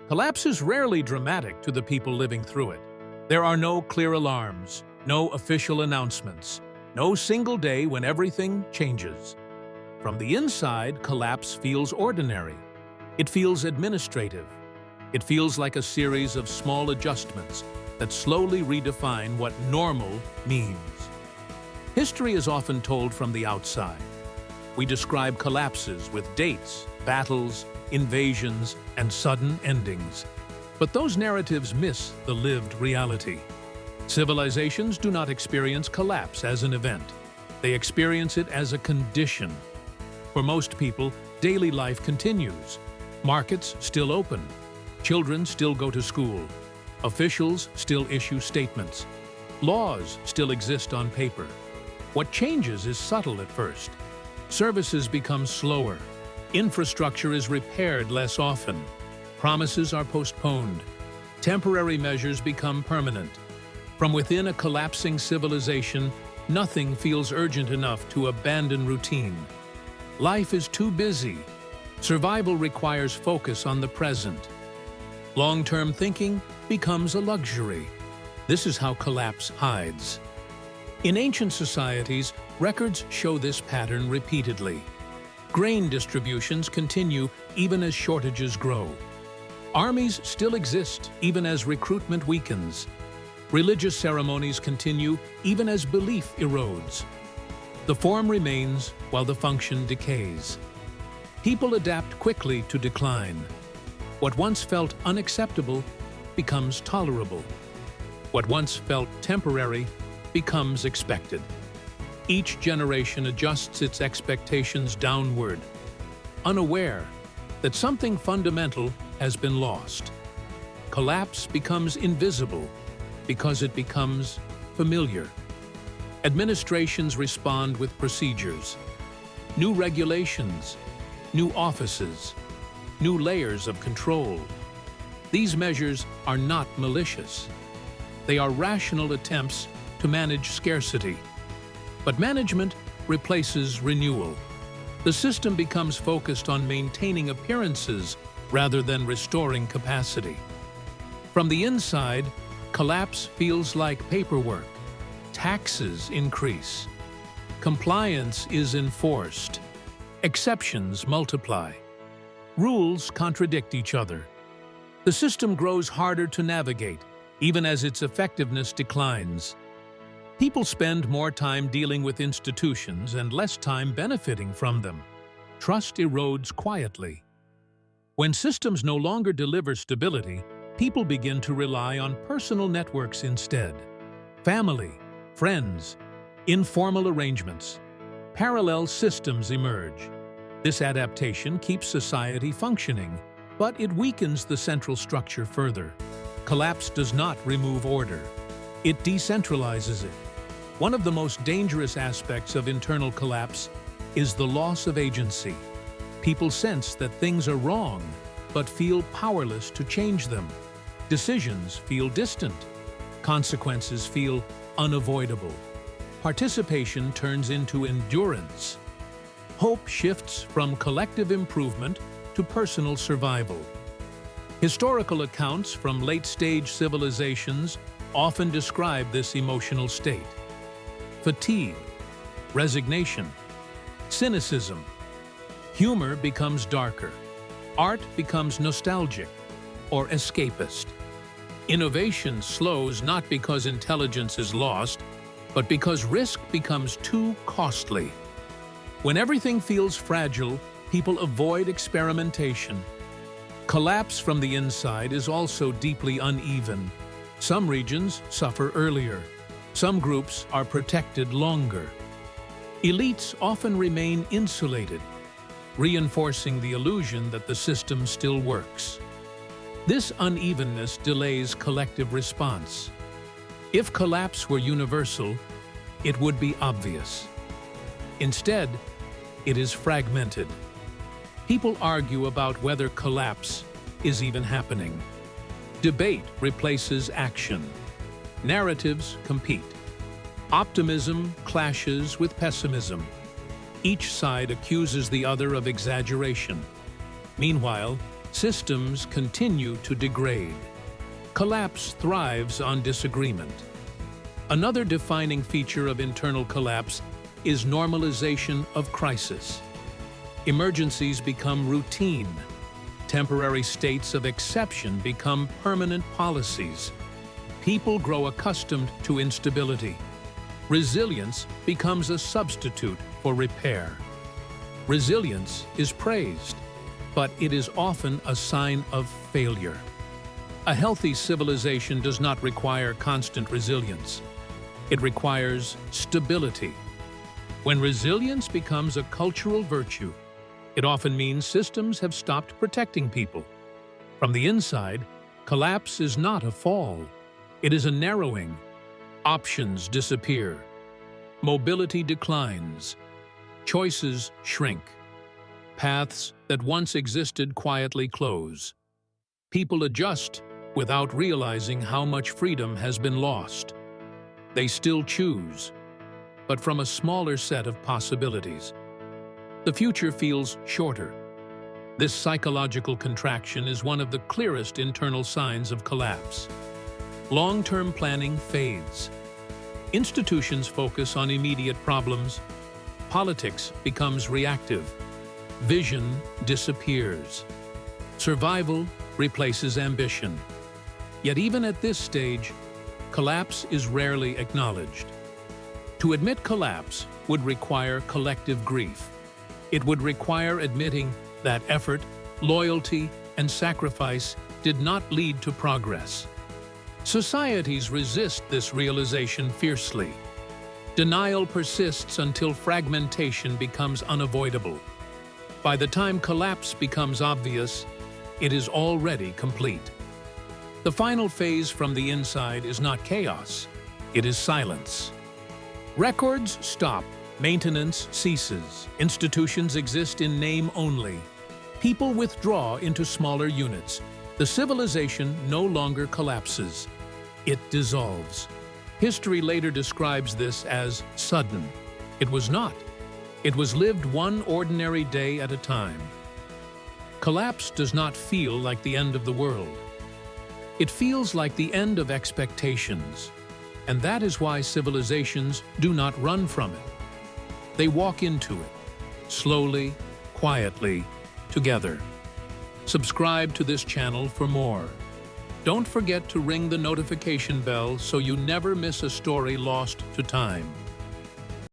Collapse is rarely dramatic to the people living through it. There are no clear alarms, no official announcements, no single day when everything changes. From the inside, collapse feels ordinary. It feels administrative. It feels like a series of small adjustments that slowly redefine what normal means. History is often told from the outside. We describe collapses with dates, battles, invasions, and sudden endings. But those narratives miss the lived reality. Civilizations do not experience collapse as an event. They experience it as a condition. For most people, daily life continues. Markets still open. Children still go to school. Officials still issue statements. Laws still exist on paper. What changes is subtle at first. Services become slower. Infrastructure is repaired less often. Promises are postponed. Temporary measures become permanent. From within a collapsing civilization, nothing feels urgent enough to abandon routine. Life is too busy. Survival requires focus on the present. Long-term thinking becomes a luxury. This is how collapse hides. In ancient societies, records show this pattern repeatedly. Grain distributions continue even as shortages grow. Armies still exist even as recruitment weakens. Religious ceremonies continue even as belief erodes. The form remains while the function decays. People adapt quickly to decline. What once felt unacceptable becomes tolerable. What once felt temporary becomes expected. Each generation adjusts its expectations downward, unaware that something fundamental has been lost. Collapse becomes invisible because it becomes familiar. Administrations respond with procedures, new regulations, new offices, new layers of control. These measures are not malicious. They are rational attempts to manage scarcity. But management replaces renewal. The system becomes focused on maintaining appearances rather than restoring capacity. From the inside, collapse feels like paperwork. Taxes increase. Compliance is enforced. Exceptions multiply. Rules contradict each other. The system grows harder to navigate, even as its effectiveness declines. People spend more time dealing with institutions and less time benefiting from them. Trust erodes quietly. When systems no longer deliver stability, people begin to rely on personal networks instead. Family, friends, informal arrangements. Parallel systems emerge. This adaptation keeps society functioning, but it weakens the central structure further. Collapse does not remove order. It decentralizes it. One of the most dangerous aspects of internal collapse is the loss of agency. People sense that things are wrong, but feel powerless to change them. Decisions feel distant. Consequences feel unavoidable. Participation turns into endurance. Hope shifts from collective improvement to personal survival. Historical accounts from late-stage civilizations often describe this emotional state. Fatigue, resignation, cynicism. Humor becomes darker. Art becomes nostalgic or escapist. Innovation slows not because intelligence is lost, but because risk becomes too costly. When everything feels fragile, people avoid experimentation. Collapse from the inside is also deeply uneven. Some regions suffer earlier. Some groups are protected longer. Elites often remain insulated, reinforcing the illusion that the system still works. This unevenness delays collective response. If collapse were universal, it would be obvious. Instead, it is fragmented. People argue about whether collapse is even happening. Debate replaces action. Narratives compete. Optimism clashes with pessimism. Each side accuses the other of exaggeration. Meanwhile, systems continue to degrade. Collapse thrives on disagreement. Another defining feature of internal collapse is normalization of crisis. Emergencies become routine. Temporary states of exception become permanent policies. People grow accustomed to instability. Resilience becomes a substitute for repair. Resilience is praised, but it is often a sign of failure. A healthy civilization does not require constant resilience. It requires stability. When resilience becomes a cultural virtue, it often means systems have stopped protecting people. From the inside, collapse is not a fall. It is a narrowing. Options disappear. Mobility declines. Choices shrink. Paths that once existed quietly close. People adjust without realizing how much freedom has been lost. They still choose, but from a smaller set of possibilities. The future feels shorter. This psychological contraction is one of the clearest internal signs of collapse. Long-term planning fades. Institutions focus on immediate problems. Politics becomes reactive. Vision disappears. Survival replaces ambition. Yet even at this stage, collapse is rarely acknowledged. To admit collapse would require collective grief. It would require admitting that effort, loyalty, and sacrifice did not lead to progress. Societies resist this realization fiercely. Denial persists until fragmentation becomes unavoidable. By the time collapse becomes obvious, it is already complete. The final phase from the inside is not chaos, it is silence. Records stop, maintenance ceases, institutions exist in name only. People withdraw into smaller units. The civilization no longer collapses. It dissolves. History later describes this as sudden. It was not. It was lived one ordinary day at a time. Collapse does not feel like the end of the world. It feels like the end of expectations. And that is why civilizations do not run from it. They walk into it, slowly, quietly, together. Subscribe to this channel for more. Don't forget to ring the notification bell so you never miss a story lost to time.